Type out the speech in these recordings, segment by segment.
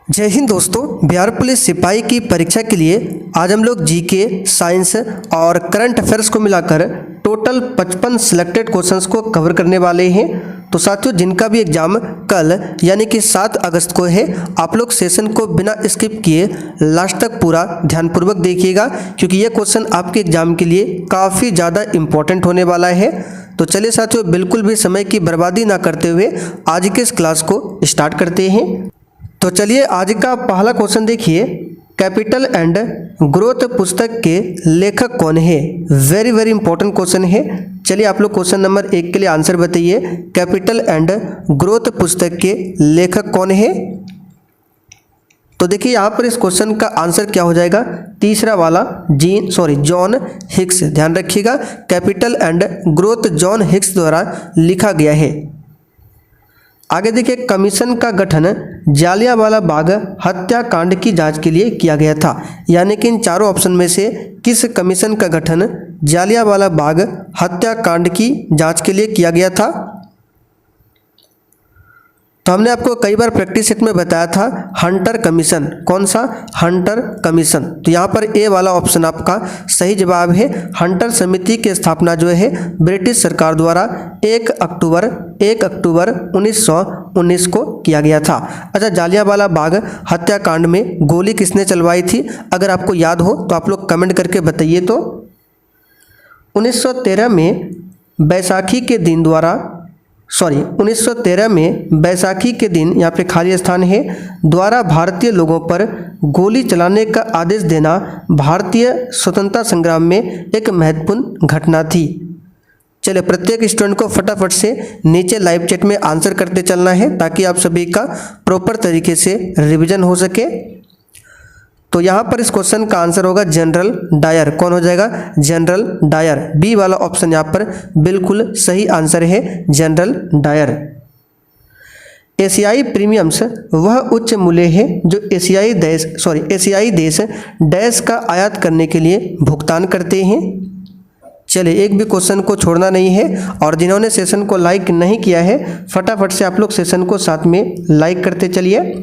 जय हिंद दोस्तों। बिहार पुलिस सिपाही की परीक्षा के लिए आज हम लोग जीके, साइंस और करंट अफेयर्स को मिलाकर टोटल 55 सिलेक्टेड क्वेश्चंस को कवर करने वाले हैं। तो साथियों, जिनका भी एग्जाम कल यानी कि 7 अगस्त को है, आप लोग सेशन को बिना स्किप किए लास्ट तक पूरा ध्यानपूर्वक देखिएगा, क्योंकि यह क्वेश्चन आपके एग्जाम के लिए काफ़ी ज़्यादा इम्पोर्टेंट होने वाला है। तो चलिए साथियों, बिल्कुल भी समय की बर्बादी ना करते हुए आज के इस क्लास को स्टार्ट करते हैं। तो चलिए आज का पहला क्वेश्चन देखिए। कैपिटल एंड ग्रोथ पुस्तक के लेखक कौन है? वेरी वेरी इंपॉर्टेंट क्वेश्चन है। चलिए आप लोग क्वेश्चन नंबर 1 के लिए आंसर बताइए। कैपिटल एंड ग्रोथ पुस्तक के लेखक कौन है? तो देखिए यहाँ पर इस क्वेश्चन का आंसर क्या हो जाएगा? तीसरा वाला जॉन हिक्स। ध्यान रखिएगा, capital and growth John Hicks द्वारा लिखा गया है। आगे देखिए, कमीशन का गठन जालियांवाला बाग हत्याकांड की जांच के लिए किया गया था। यानी कि इन चारों ऑप्शन में से किस कमीशन का गठन जालियांवाला बाग हत्याकांड की जांच के लिए किया गया था? तो हमने आपको कई बार प्रैक्टिस सेट में बताया था हंटर कमीशन। कौन सा? Hunter commission. तो यहाँ पर ए वाला ऑप्शन आपका सही जवाब है। हंटर समिति की स्थापना जो है ब्रिटिश सरकार द्वारा 1 अक्टूबर 1919 को किया गया था। अच्छा, जालियांवाला बाग हत्याकांड में गोली किसने चलवाई थी? अगर आपको याद हो तो आप लोग कमेंट करके बताइए। तो 1913 में बैसाखी के दिन 1913 में बैसाखी के दिन, यहाँ पे खाली स्थान है, द्वारा भारतीय लोगों पर गोली चलाने का आदेश देना भारतीय स्वतंत्रता संग्राम में एक महत्वपूर्ण घटना थी। चलिए, प्रत्येक स्टूडेंट को फटाफट से नीचे लाइव चैट में आंसर करते चलना है, ताकि आप सभी का प्रॉपर तरीके से रिवीजन हो सके। तो यहाँ पर इस क्वेश्चन का आंसर होगा जनरल डायर। कौन हो जाएगा? General Dyer. बी वाला ऑप्शन यहाँ पर बिल्कुल सही आंसर है, जनरल डायर। एशियाई प्रीमियम्स वह उच्च मूल्य है जो एशियाई देश डैश का आयात करने के लिए भुगतान करते हैं। चलिए, एक भी क्वेश्चन को छोड़ना नहीं है, और जिन्होंने सेशन को लाइक नहीं किया है फटाफट से आप लोग सेशन को साथ में लाइक करते चलिए।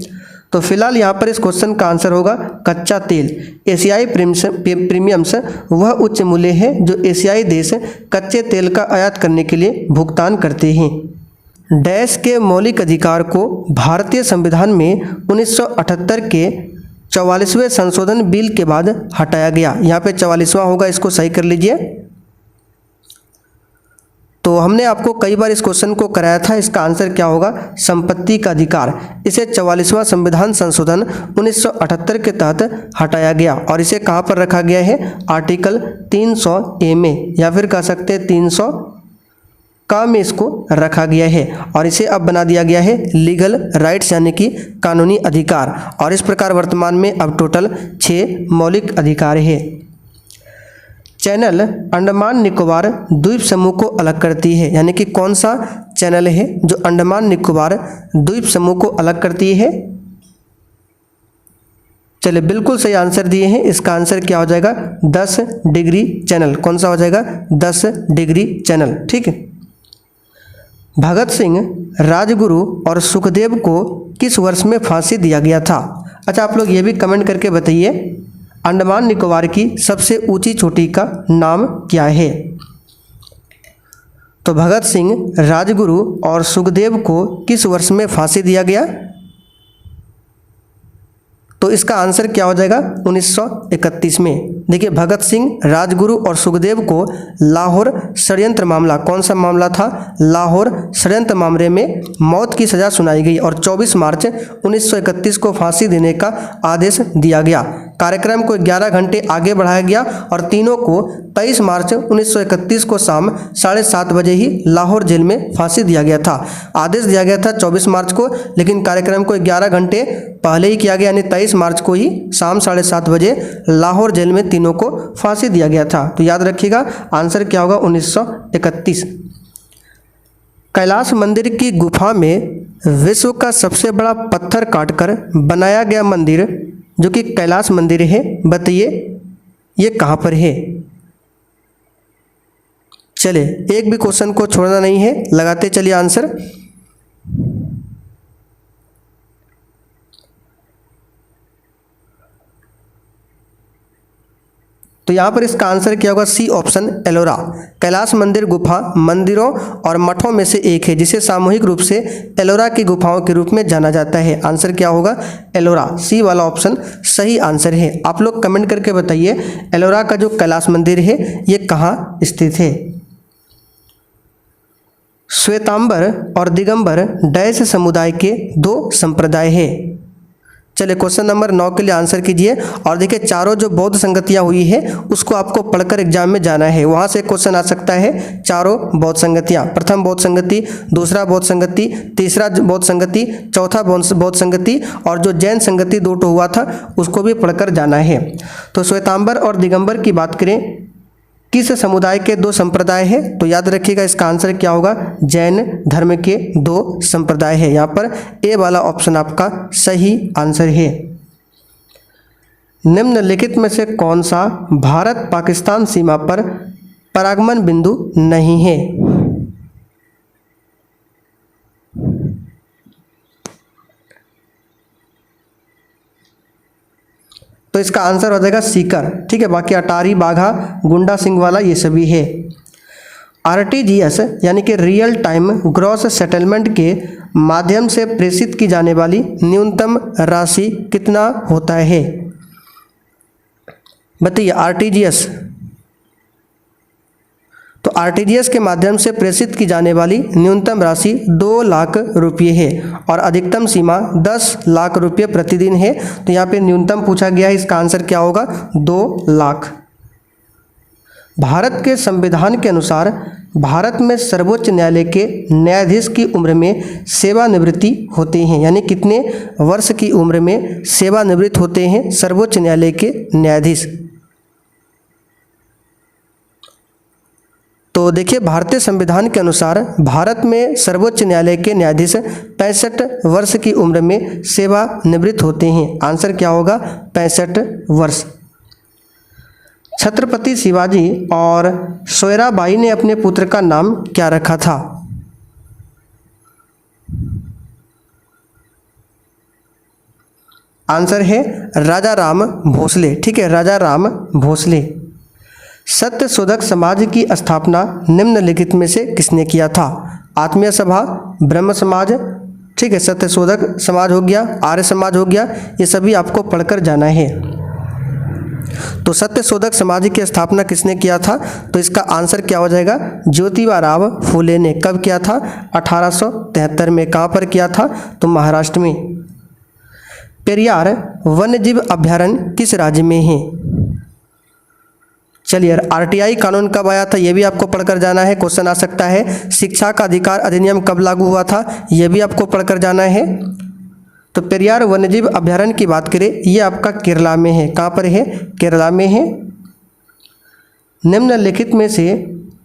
तो फिलहाल यहाँ पर इस क्वेश्चन का आंसर होगा कच्चा तेल। एशियाई प्रीमियम्स वह उच्च मूल्य है जो एशियाई देश कच्चे तेल का आयात करने के लिए भुगतान करते हैं। डैश के मौलिक अधिकार को भारतीय संविधान में 1978 के 44वें संशोधन बिल के बाद हटाया गया। यहाँ पे 44वां होगा, इसको सही कर लीजिए। तो हमने आपको कई बार इस क्वेश्चन को कराया था। इसका आंसर क्या होगा? संपत्ति का अधिकार। इसे 44वां संविधान संशोधन 1978 के तहत हटाया गया, और इसे कहाँ पर रखा गया है? आर्टिकल 300A में, या फिर कह सकते हैं 300 का में इसको रखा गया है, और इसे अब बना दिया गया है लीगल राइट्स, यानी कि कानूनी अधिकार। और इस प्रकार वर्तमान में अब टोटल 6 मौलिक अधिकार है। चैनल अंडमान निकोबार द्वीप समूह को अलग करती है। यानी कि कौन सा चैनल है जो अंडमान निकोबार द्वीप समूह को अलग करती है? चलिए, बिल्कुल सही आंसर दिए हैं। इसका आंसर क्या हो जाएगा? 10 डिग्री चैनल। कौन सा हो जाएगा? 10 डिग्री चैनल। ठीक है। भगत सिंह, राजगुरु और सुखदेव को किस वर्ष में फांसी दिया गया था? अच्छा, आप लोग ये भी कमेंट करके बताइए, अंडमान निकोबार की सबसे ऊंची चोटी का नाम क्या है? तो भगत सिंह, राजगुरु और सुखदेव को किस वर्ष में फांसी दिया गया? तो इसका आंसर क्या हो जाएगा? 1931 में। देखिए, भगत सिंह, राजगुरु और सुखदेव को लाहौर षड्यंत्र मामला, कौन सा मामला था? लाहौर षड्यंत्र मामले में मौत की सजा सुनाई गई, और 24 मार्च 1931 को फांसी देने का आदेश दिया गया। कार्यक्रम को 11 घंटे आगे बढ़ाया गया, और तीनों को 23 मार्च 1931 को शाम 7:30 बजे ही लाहौर जेल में फांसी दिया गया था। आदेश दिया गया था 24 मार्च को, लेकिन कार्यक्रम को 11 घंटे पहले ही किया गया, यानी 23 मार्च को ही शाम 7:30 बजे लाहौर जेल में तीनों को फांसी दिया गया था। तो याद रखिएगा, आंसर क्या होगा? 1931। कैलाश मंदिर की गुफा में विश्व का सबसे बड़ा पत्थर काटकर बनाया गया मंदिर, जो कि कैलाश मंदिर है, बताइए ये कहाँ पर है? चलिए, एक भी क्वेश्चन को छोड़ना नहीं है, लगाते चलिए आंसर। तो यहाँ पर इसका आंसर क्या होगा? C option Ellora. कैलाश मंदिर गुफा मंदिरों और मठों में से एक है जिसे सामूहिक रूप से एलोरा की गुफाओं के रूप में जाना जाता है। आंसर क्या होगा? एलोरा। सी वाला ऑप्शन सही आंसर है। आप लोग कमेंट करके बताइए एलोरा का जो कैलाश मंदिर है ये कहाँ स्थित है। श्वेतांबर और दिगंबर डैश समुदाय के दो संप्रदाय है। चलिए क्वेश्चन नंबर 9 के लिए आंसर कीजिए। और देखिए चारों जो बौद्ध संगतियाँ हुई है उसको आपको पढ़कर एग्जाम में जाना है, वहाँ से क्वेश्चन आ सकता है। चारों बौद्ध संगतियाँ, प्रथम बौद्ध संगति, दूसरा बौद्ध संगति, तीसरा बौद्ध संगति, चौथा बौद्ध संगति और जो जैन संगति 2 हुआ था उसको भी पढ़कर जाना है। तो श्वेतांबर और दिगंबर की बात करें, किस समुदाय के 2 संप्रदाय है? तो याद रखिएगा इसका आंसर क्या होगा? जैन धर्म के 2 संप्रदाय है। यहाँ पर ए वाला ऑप्शन आपका सही आंसर है। निम्नलिखित में से कौन सा भारत पाकिस्तान सीमा पर परागमन बिंदु नहीं है? तो इसका आंसर हो जाएगा सीकर। ठीक है, बाकी अटारी, बाघा, गुंडा सिंह वाला ये सभी है। आरटीजीएस यानी कि रियल टाइम ग्रॉस सेटलमेंट के माध्यम से प्रेषित की जाने वाली न्यूनतम राशि कितना होता है? बताइए आरटीजीएस। तो आरटीजीएस के माध्यम से प्रेषित की जाने वाली न्यूनतम राशि 2 लाख रुपये है और अधिकतम सीमा 10 लाख रुपये प्रतिदिन है। तो यहाँ पे न्यूनतम पूछा गया है, इसका आंसर क्या होगा? 2 लाख। भारत के संविधान के अनुसार भारत में सर्वोच्च न्यायालय के न्यायाधीश की उम्र में सेवानिवृत्ति होती हैं, यानी कितने वर्ष की उम्र में सेवानिवृत्त होते हैं सर्वोच्च न्यायालय के न्यायाधीश? तो देखिए भारतीय संविधान के अनुसार भारत में सर्वोच्च न्यायालय के न्यायाधीश 65 वर्ष की उम्र में सेवानिवृत्त होते हैं। आंसर क्या होगा? 65 वर्ष। छत्रपति शिवाजी और सोयराबाई ने अपने पुत्र का नाम क्या रखा था? आंसर है राजा राम भोसले। ठीक है, राजा राम भोसले। सत्यशोधक समाज की स्थापना निम्नलिखित में से किसने किया था? आत्मीय सभा, ब्रह्म समाज, ठीक है, सत्यशोधक समाज हो गया, आर्य समाज हो गया, ये सभी आपको पढ़कर जाना है। तो सत्यशोधक समाज की स्थापना किसने किया था? तो इसका आंसर क्या हो जाएगा? ज्योतिबा राव फूले ने। कब किया था? 1873 में। कहाँ पर किया था? तो महाराष्ट्र में। पेरियार वन्यजीव अभयारण्य किस राज्य में है? चलिए आरटीआई कानून कब आया था ये भी आपको पढ़कर जाना है, क्वेश्चन आ सकता है। शिक्षा का अधिकार अधिनियम कब लागू हुआ था ये भी आपको पढ़कर जाना है। तो पेरियार वन्यजीव अभयारण्य की बात करें ये आपका केरला में है। कहाँ पर है? केरला में है। निम्नलिखित में से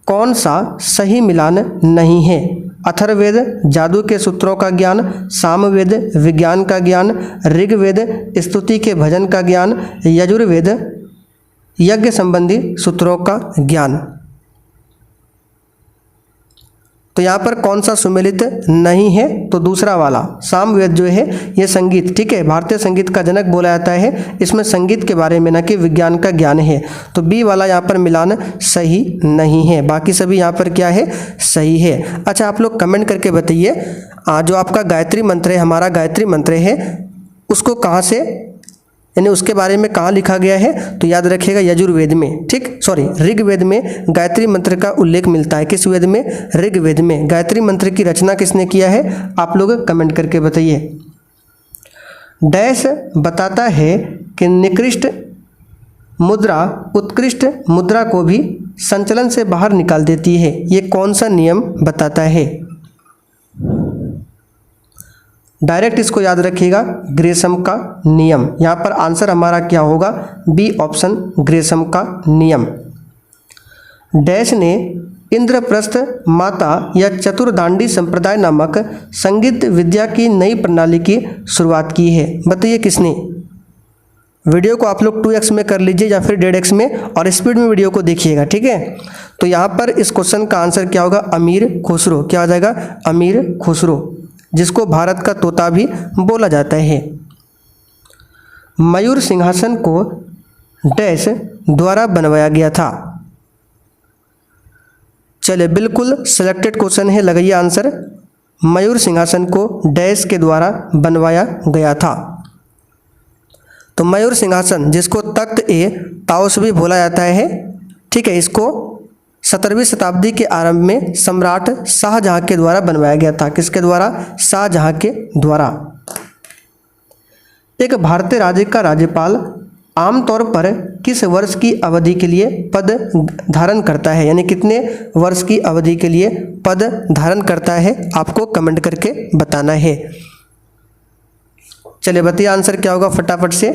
कौन सा सही मिलान नहीं है? अथर्ववेद जादू के सूत्रों का ज्ञान, सामवेद विज्ञान का ज्ञान, ऋग्वेद स्तुति के भजन का ज्ञान, यजुर्वेद यज्ञ संबंधी सूत्रों का ज्ञान। तो यहाँ पर कौन सा सुमेलित नहीं है? तो दूसरा वाला सामवेद जो है ये संगीत, ठीक है, भारतीय संगीत का जनक बोला जाता है। इसमें संगीत के बारे में न कि विज्ञान का ज्ञान है। तो बी वाला यहाँ पर मिलान सही नहीं है, बाकी सभी यहाँ पर क्या है? सही है। अच्छा आप लोग कमेंट करके बताइए जो आपका गायत्री मंत्र है, हमारा गायत्री मंत्र है, उसको कहाँ से, यानी उसके बारे में कहाँ लिखा गया है? तो याद रखिएगा यजुर्वेद में, ठीक, सॉरी ऋग्वेद में गायत्री मंत्र का उल्लेख मिलता है। किस वेद में? ऋग्वेद में। गायत्री मंत्र की रचना किसने किया है? आप लोग कमेंट करके बताइए। डैश बताता है कि निकृष्ट मुद्रा उत्कृष्ट मुद्रा को भी संचलन से बाहर निकाल देती है। ये कौन सा नियम बताता है? डायरेक्ट इसको याद रखिएगा, ग्रेसम का नियम। यहाँ पर आंसर हमारा क्या होगा? बी ऑप्शन ग्रेसम का नियम। डैश ने इंद्रप्रस्थ माता या चतुर्दांडी संप्रदाय नामक संगीत विद्या की नई प्रणाली की शुरुआत की है। बताइए किसने? वीडियो को आप लोग 2x में कर लीजिए या फिर 1.5x में और स्पीड में वीडियो को देखिएगा, ठीक है। तो यहाँ पर इस क्वेश्चन का आंसर क्या होगा? अमीर खुसरो। क्या हो जाएगा? अमीर खुसरो, जिसको भारत का तोता भी बोला जाता है। मयूर सिंहासन को डैश द्वारा बनवाया गया था। चलिए बिल्कुल सिलेक्टेड क्वेश्चन है, लगाइए आंसर। मयूर सिंहासन को डैश के द्वारा बनवाया गया था। तो मयूर सिंहासन, जिसको तख्त ए ताउस भी बोला जाता है, ठीक है, इसको 17वीं शताब्दी के आरंभ में सम्राट शाहजहां के द्वारा बनवाया गया था। किसके द्वारा? शाहजहां के द्वारा। एक भारतीय राज्य का राज्यपाल आमतौर पर किस वर्ष की अवधि के लिए पद धारण करता है, यानी कितने वर्ष की अवधि के लिए पद धारण करता है, आपको कमेंट करके बताना है। चलिए बताइए आंसर क्या होगा फटाफट से।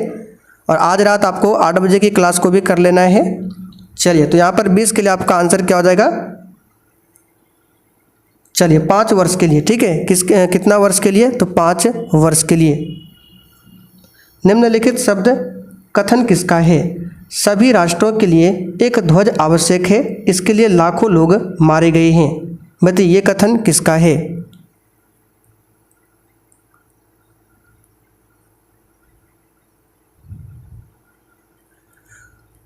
और आज रात आपको 8 बजे की क्लास को भी कर लेना है। चलिए तो यहाँ पर 20 के लिए आपका आंसर क्या हो जाएगा? चलिए 5 वर्ष के लिए, ठीक है। कितना वर्ष के लिए? तो 5 वर्ष के लिए। निम्नलिखित शब्द कथन किसका है? सभी राष्ट्रों के लिए एक ध्वज आवश्यक है, इसके लिए लाखों लोग मारे गए हैं। बताइए ये कथन किसका है?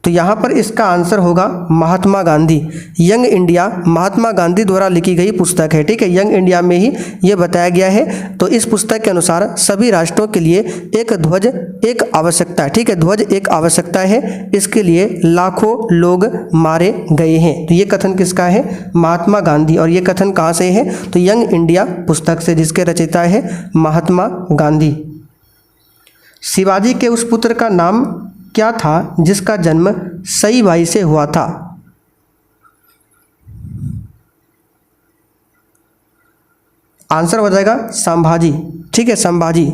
तो यहाँ पर इसका आंसर होगा महात्मा गांधी। यंग इंडिया महात्मा गांधी द्वारा लिखी गई पुस्तक है, ठीक है। यंग इंडिया में ही ये बताया गया है। तो इस पुस्तक के अनुसार सभी राष्ट्रों के लिए एक ध्वज एक आवश्यकता है, ठीक है। ध्वज एक आवश्यकता है, इसके लिए लाखों लोग मारे गए हैं। तो ये कथन किसका है? महात्मा गांधी। और ये कथन कहाँ से है? तो यंग इंडिया पुस्तक से, जिसके रचयिता है महात्मा गांधी। शिवाजी के उस पुत्र का नाम क्या था जिसका जन्म सईबाई से हुआ था? आंसर हो जाएगा संभाजी, ठीक है, संभाजी।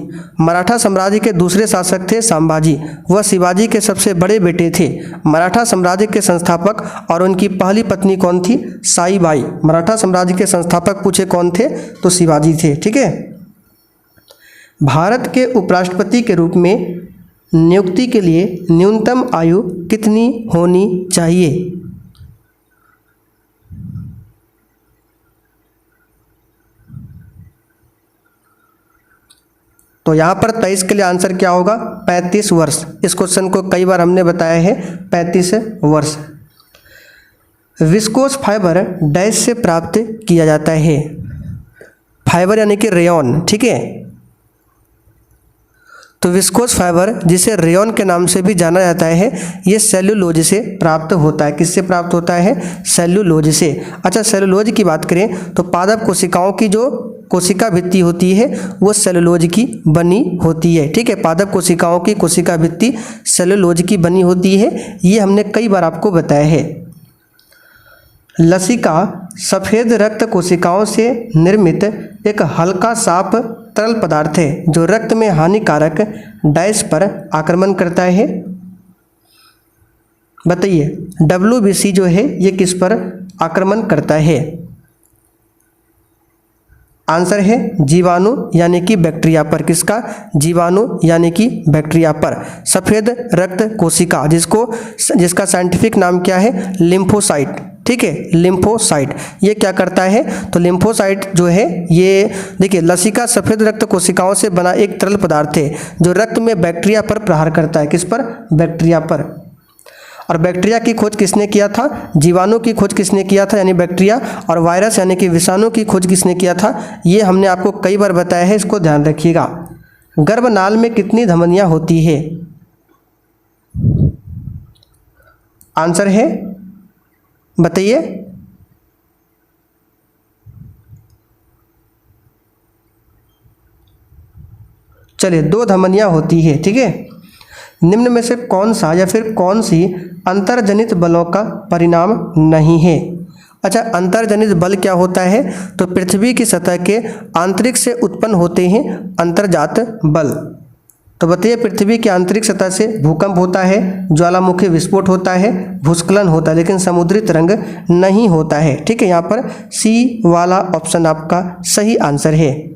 मराठा साम्राज्य के दूसरे शासक थे संभाजी। वह शिवाजी के सबसे बड़े बेटे थे। मराठा साम्राज्य के संस्थापक और उनकी पहली पत्नी कौन थी? साईबाई। मराठा साम्राज्य के संस्थापक पूछे कौन थे? तो शिवाजी थे, ठीक है। भारत के उपराष्ट्रपति के रूप में नियुक्ति के लिए न्यूनतम आयु कितनी होनी चाहिए? तो यहाँ पर 23 के लिए आंसर क्या होगा? 35 वर्ष। इस क्वेश्चन को कई बार हमने बताया है, 35 वर्ष। विस्कोस फाइबर डैश से प्राप्त किया जाता है? फाइबर यानी कि रेयॉन, ठीक है। तो विस्कोस फाइबर, जिसे रेयॉन के नाम से भी जाना जाता है, ये सेल्यूलोज से प्राप्त होता है। किससे प्राप्त होता है? सेल्यूलोज से। अच्छा, सेल्यूलोज की बात करें तो पादप कोशिकाओं की जो कोशिका भित्ति होती है वो सेल्यूलोज की बनी होती है, ठीक है। पादप कोशिकाओं की कोशिका भित्ति सेल्यूलोज की बनी होती है, ये हमने कई बार आपको बताया है। लसिका सफ़ेद रक्त कोशिकाओं से निर्मित एक हल्का साफ तरल पदार्थ है जो रक्त में हानिकारक डैश पर आक्रमण करता है। बताइए WBC जो है ये किस पर आक्रमण करता है? आंसर है जीवाणु यानी कि बैक्टीरिया पर। किसका? जीवाणु यानी कि बैक्टीरिया पर। सफ़ेद रक्त कोशिका, जिसका साइंटिफिक नाम क्या है? लिम्फोसाइट, ठीक है, लिम्फोसाइट। ये क्या करता है? तो लिम्फोसाइट जो है ये देखिए, लसिका सफ़ेद रक्त कोशिकाओं से बना एक तरल पदार्थ है जो रक्त में बैक्टीरिया पर प्रहार करता है। किस पर? बैक्टीरिया पर। और बैक्टीरिया की खोज किसने किया था? जीवाणु की खोज किसने किया था, यानी बैक्टीरिया। और वायरस यानी कि विषाणु की खोज किसने किया था? ये हमने आपको कई बार बताया है, इसको ध्यान रखिएगा। गर्भनाल में कितनी धमनियाँ होती है? आंसर है, बताइए। चलिए 2 धमनियाँ होती है, ठीक है। निम्न में से कौन सा या फिर कौन सी अंतर्जनित बलों का परिणाम नहीं है? अच्छा, अंतर्जनित बल क्या होता है? तो पृथ्वी की सतह के आंतरिक से उत्पन्न होते हैं अंतर्जात बल। तो बताइए पृथ्वी की आंतरिक सतह से भूकंप होता है, ज्वालामुखी विस्फोट होता है, भूस्खलन होता है, लेकिन समुद्री तरंग नहीं होता है, ठीक है। यहाँ पर सी वाला ऑप्शन आपका सही आंसर है।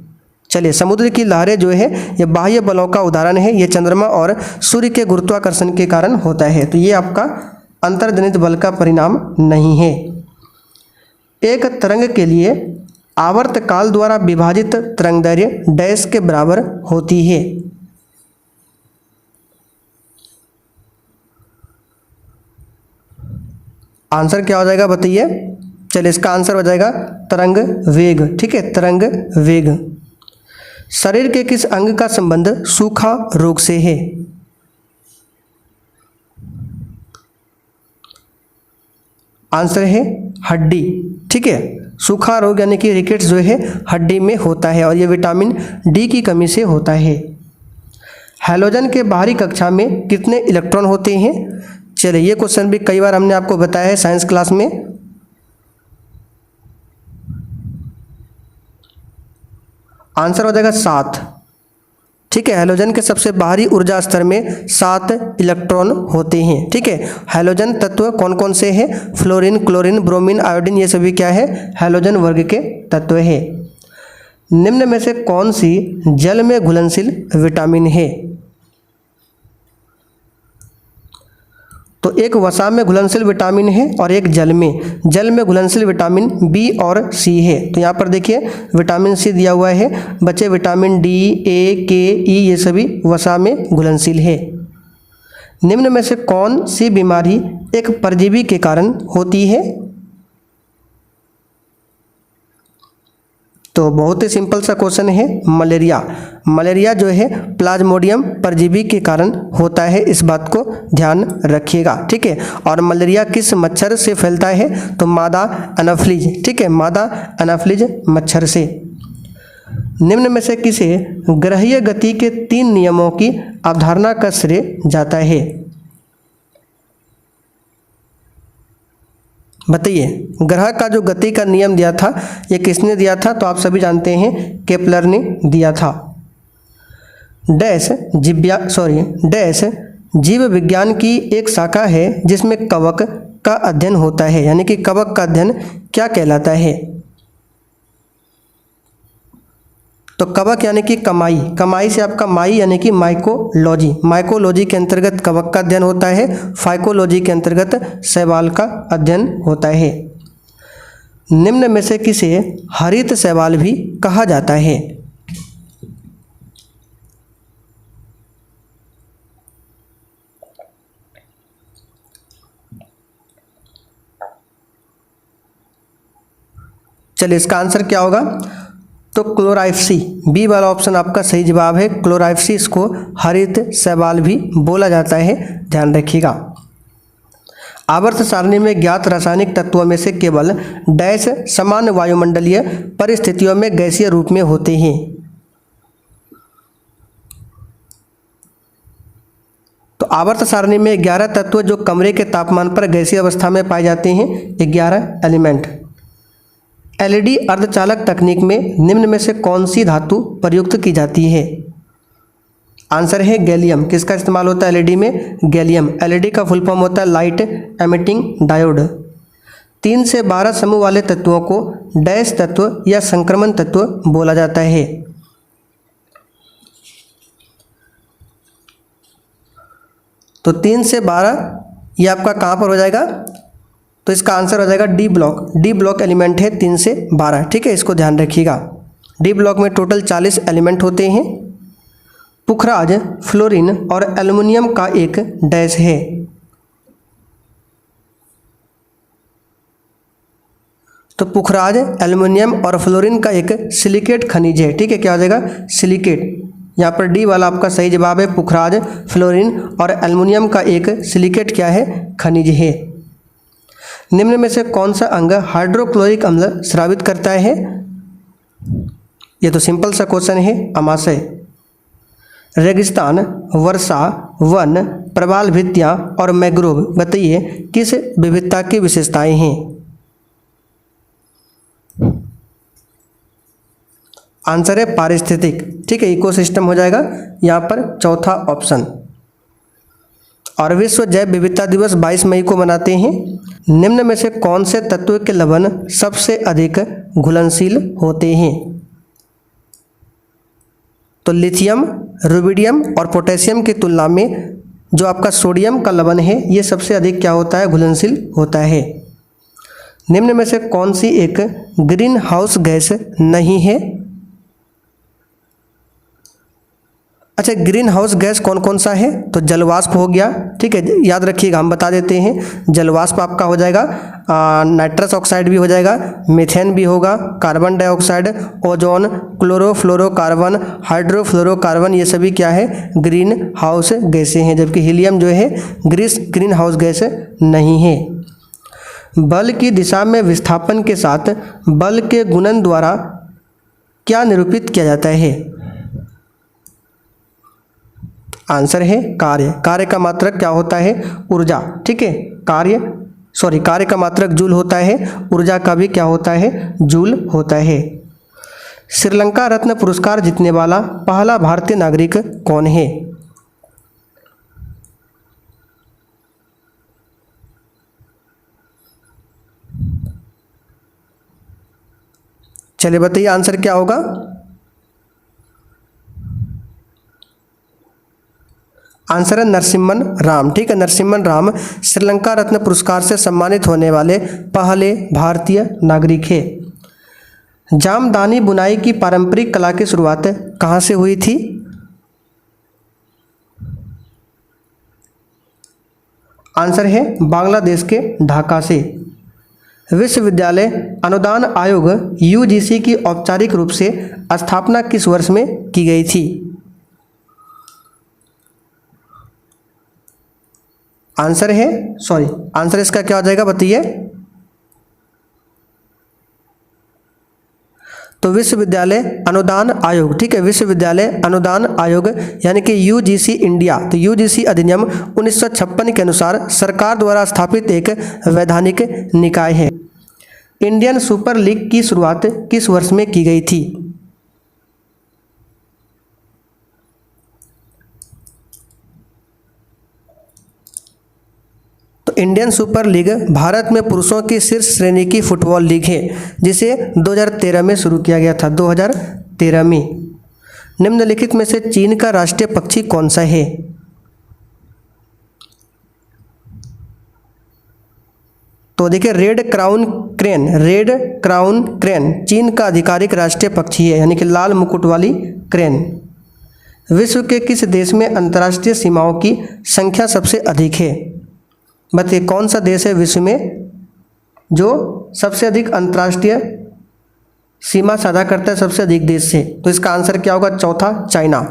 चलिए, समुद्र की लहरें जो है ये बाह्य बलों का उदाहरण है। ये चंद्रमा और सूर्य के गुरुत्वाकर्षण के कारण होता है। तो ये आपका अंतर्जनित बल का परिणाम नहीं है। एक तरंग के लिए आवर्तकाल द्वारा विभाजित तरंगदैर्घ्य डैश के बराबर होती है? आंसर क्या हो जाएगा बताइए। चलिए इसका आंसर हो जाएगा तरंग वेग। ठीक है, तरंग वेग। शरीर के किस अंग का संबंध सूखा रोग से है? आंसर है हड्डी। ठीक है, सूखा रोग यानी कि रिकेट्स जो है हड्डी में होता है और ये विटामिन डी की कमी से होता है। हैलोजन के बाहरी कक्षा में कितने इलेक्ट्रॉन होते हैं? चलिए ये क्वेश्चन भी कई बार हमने आपको बताया है साइंस क्लास में। आंसर हो जाएगा 7। ठीक है, हैलोजन के सबसे बाहरी ऊर्जा स्तर में 7 इलेक्ट्रॉन होते हैं। ठीक है, हैलोजन तत्व कौन कौन से हैं? फ्लोरीन, क्लोरीन, ब्रोमीन, आयोडीन, ये सभी क्या है? हैलोजन वर्ग के तत्व है। निम्न में से कौन सी जल में घुलनशील विटामिन है? तो एक वसा में घुलनशील विटामिन है और एक जल में घुलनशील विटामिन बी और सी है। तो यहाँ पर देखिए विटामिन सी दिया हुआ है, बचे विटामिन डी, ए, के, ई, ये सभी वसा में घुलनशील है। निम्न में से कौन सी बीमारी एक परजीवी के कारण होती है? तो बहुत ही सिंपल सा क्वेश्चन है, मलेरिया। मलेरिया जो है प्लाज्मोडियम परजीवी के कारण होता है, इस बात को ध्यान रखिएगा। ठीक है, और मलेरिया किस मच्छर से फैलता है? तो मादा एनाफ्लिज। ठीक है, मादा एनाफ्लिज मच्छर से। निम्न में से किसे ग्रहीय गति के 3 नियमों की अवधारणा का श्रेय जाता है? बताइए, ग्रह का जो गति का नियम दिया था ये किसने दिया था? तो आप सभी जानते हैं केपलर ने दिया था। डैश जीव विज्ञान की एक शाखा है जिसमें कवक का अध्ययन होता है, यानी कि कवक का अध्ययन क्या कहलाता है? तो कवक यानी कि कमाई, कमाई से आपका माई यानी कि माइकोलॉजी, माइकोलॉजी के अंतर्गत कवक का अध्ययन होता है। फाइकोलॉजी के अंतर्गत शैवाल का अध्ययन होता है। निम्न में से किसे हरित शैवाल भी कहा जाता है? चलिए इसका आंसर क्या होगा? तो क्लोराइफसी, बी वाला ऑप्शन आपका सही जवाब है। क्लोराइफसी इसको हरित शैवाल भी बोला जाता है, ध्यान रखिएगा। आवर्त सारणी में ज्ञात रासायनिक तत्वों में से केवल डैश सामान्य वायुमंडलीय परिस्थितियों में गैसीय रूप में होते हैं। तो आवर्त सारणी में 11 तत्व जो कमरे के तापमान पर गैसीय अवस्था में पाए जाते हैं, 11 एलिमेंट। एलईडी अर्धचालक तकनीक में निम्न में से कौन सी धातु प्रयुक्त की जाती है? आंसर है गैलियम। किसका इस्तेमाल होता है एलईडी में? गैलियम। एलईडी का फुल फॉर्म होता है लाइट एमिटिंग डायोड। 3 से 12 समूह वाले तत्वों को डैश तत्व या संक्रमण तत्व बोला जाता है। तो 3 से 12 ये आपका कहाँ पर हो जाएगा? तो इसका आंसर हो जाएगा D block. D block element है 3 से 12। ठीक है, इसको ध्यान रखिएगा। डी ब्लॉक में टोटल 40 एलिमेंट होते हैं। पुखराज फ्लोरीन और एल्युमिनियम का एक डैश है। तो पुखराज, एल्युमिनियम और फ्लोरीन का एक सिलिकेट खनिज है। ठीक है, क्या हो जाएगा? सिलिकेट। यहाँ पर डी वाला आपका सही जवाब है। पुखराज, फ्लोरीन और एल्युमिनियम का एक सिलिकेट क्या है? खनिज है। निम्न में से कौन सा अंग हाइड्रोक्लोरिक अम्ल स्रावित करता है? ये तो सिंपल सा क्वेश्चन है, अमाशय। रेगिस्तान, वर्षा, वन, प्रवाल भित्तियाँ और मैंग्रोव, बताइए किस विविधता की विशेषताएं हैं? आंसर है पारिस्थितिक। ठीक है, इकोसिस्टम हो जाएगा यहाँ पर चौथा ऑप्शन। और विश्व जैव विविधता दिवस 22 मई को मनाते हैं। निम्न में से कौन से तत्व के लवण सबसे अधिक घुलनशील होते हैं? तो लिथियम, रुबिडियम और पोटेशियम की तुलना में जो आपका सोडियम का लवण है ये सबसे अधिक क्या होता है? घुलनशील होता है। निम्न में से कौन सी एक ग्रीन हाउस गैस नहीं है? अच्छा, ग्रीन हाउस गैस कौन कौन सा है? तो जलवाष्प हो गया, ठीक है, याद रखिएगा, हम बता देते हैं। जलवाष्प आपका हो जाएगा, नाइट्रस ऑक्साइड भी हो जाएगा, मीथेन भी होगा, carbon dioxide, ozone, chlorofluorocarbon, hydrofluorocarbon, ये सभी क्या है? ग्रीन हाउस गैसें हैं। जबकि हीलियम जो है ग्रीन हाउस गैस नहीं है। बल की दिशा में विस्थापन के साथ बल के गुणन द्वारा क्या निरूपित किया जाता है? आंसर है कार्य। कार्य का मात्रक क्या होता है? ऊर्जा, ठीक है, कार्य का मात्रक जूल होता है, ऊर्जा का भी क्या होता है? जूल होता है। श्रीलंका रत्न पुरस्कार जीतने वाला पहला भारतीय नागरिक कौन है? चलिए बताइए आंसर क्या होगा? आंसर है नरसिम्हन राम, ठीक है, नरसिम्हन राम श्रीलंका रत्न पुरस्कार से सम्मानित होने वाले पहले भारतीय नागरिक है। जामदानी बुनाई की पारंपरिक कला की शुरुआत कहाँ से हुई थी? आंसर है बांग्लादेश के ढाका से। विश्वविद्यालय अनुदान आयोग यूजीसी की औपचारिक रूप से स्थापना किस वर्ष में की गई थी? आंसर इसका क्या हो जाएगा बताइए? तो विश्वविद्यालय अनुदान आयोग, ठीक है, विश्वविद्यालय अनुदान आयोग यानी कि यूजीसी इंडिया। तो यूजीसी अधिनियम 1956 के अनुसार सरकार द्वारा स्थापित एक वैधानिक निकाय है। इंडियन सुपर लीग की शुरुआत किस वर्ष में की गई थी? तो इंडियन सुपर लीग भारत में पुरुषों की शीर्ष श्रेणी की फुटबॉल लीग है, जिसे 2013 में शुरू किया गया था, 2013 में। निम्नलिखित में से चीन का राष्ट्रीय पक्षी कौन सा है? तो देखिए रेड क्राउन क्रेन चीन का आधिकारिक राष्ट्रीय पक्षी है, यानी कि लाल मुकुट वाली क्रेन। विश्व के किस देश में अंतर्राष्ट्रीय सीमाओं की संख्या सबसे अधिक है? बताइए कौन सा देश है विश्व में जो सबसे अधिक अंतर्राष्ट्रीय सीमा साझा करता है, सबसे अधिक देश से? तो इसका आंसर क्या होगा? चौथा, चाइना,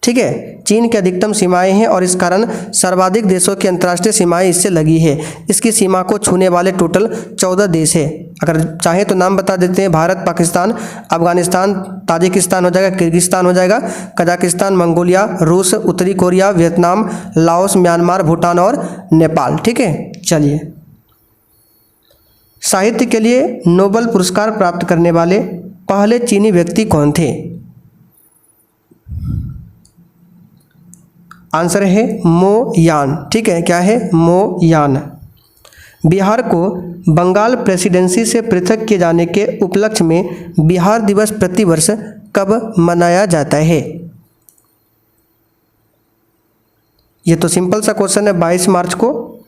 ठीक है। चीन की अधिकतम सीमाएं हैं और इस कारण सर्वाधिक देशों की अंतर्राष्ट्रीय सीमाएं इससे लगी है। इसकी सीमा को छूने वाले टोटल 14 देश है। अगर चाहे तो नाम बता देते हैं: भारत, पाकिस्तान, अफगानिस्तान, ताजिकिस्तान हो जाएगा, किर्गिस्तान हो जाएगा, कजाकिस्तान, मंगोलिया, रूस, उत्तरी Korea, Vietnam, Laos, Myanmar, Bhutan और नेपाल, ठीक है। चलिए, साहित्य के लिए नोबेल पुरस्कार प्राप्त करने वाले पहले चीनी व्यक्ति कौन थे? आंसर है मो यान, ठीक है, क्या है? मो यान। बिहार को बंगाल प्रेसिडेंसी से पृथक किए जाने के उपलक्ष्य में बिहार दिवस प्रतिवर्ष कब मनाया जाता है? ये तो सिंपल सा क्वेश्चन है, 22 मार्च को।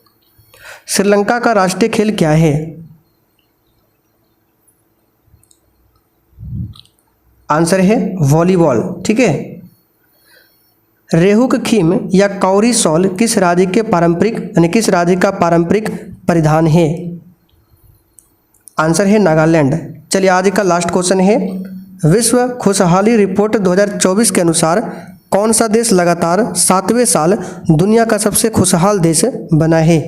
श्रीलंका का राष्ट्रीय खेल क्या है? आंसर है वॉलीबॉल, ठीक है। रेहुक खीम या कौरी शॉल किस राज्य के पारंपरिक यानी किस राज्य का पारंपरिक परिधान है? आंसर है नागालैंड। चलिए, आज का लास्ट क्वेश्चन है, विश्व खुशहाली रिपोर्ट 2024 के अनुसार कौन सा देश लगातार 7वें साल दुनिया का सबसे खुशहाल देश बना है?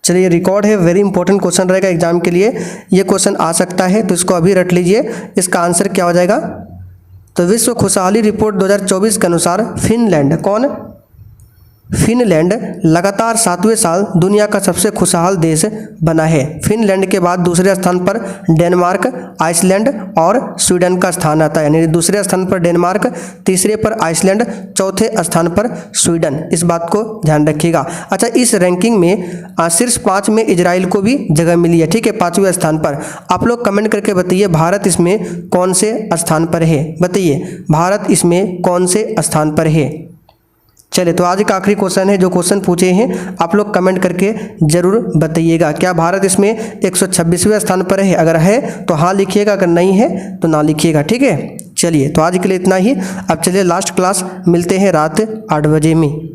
चलिए, रिकॉर्ड है, वेरी इंपॉर्टेंट क्वेश्चन रहेगा एग्जाम के लिए, ये क्वेश्चन आ सकता है, तो इसको अभी रट लीजिए। इसका आंसर क्या हो जाएगा? तो विश्व खुशहाली रिपोर्ट 2024 के अनुसार फिनलैंड, कौन? फिनलैंड लगातार 7वें साल दुनिया का सबसे खुशहाल देश बना है। फिनलैंड के बाद दूसरे स्थान पर डेनमार्क, आइसलैंड और स्वीडन का स्थान आता है, यानी दूसरे स्थान पर डेनमार्क, तीसरे पर आइसलैंड, चौथे स्थान पर स्वीडन। इस बात को ध्यान रखिएगा। अच्छा, इस रैंकिंग में शीर्ष 5 में इजराइल को भी जगह मिली है, ठीक है, 5वें स्थान पर। आप लोग कमेंट करके बताइए भारत इसमें कौन से स्थान पर है? बताइए भारत इसमें कौन से स्थान पर है? चलिए, तो आज का आखिरी क्वेश्चन है, जो क्वेश्चन पूछे हैं आप लोग कमेंट करके जरूर बताइएगा, क्या भारत इसमें 126वें स्थान पर है? अगर है तो हाँ लिखिएगा, अगर नहीं है तो ना लिखिएगा, ठीक है। चलिए तो आज के लिए इतना ही। अब चलिए लास्ट क्लास मिलते हैं रात 8 बजे में।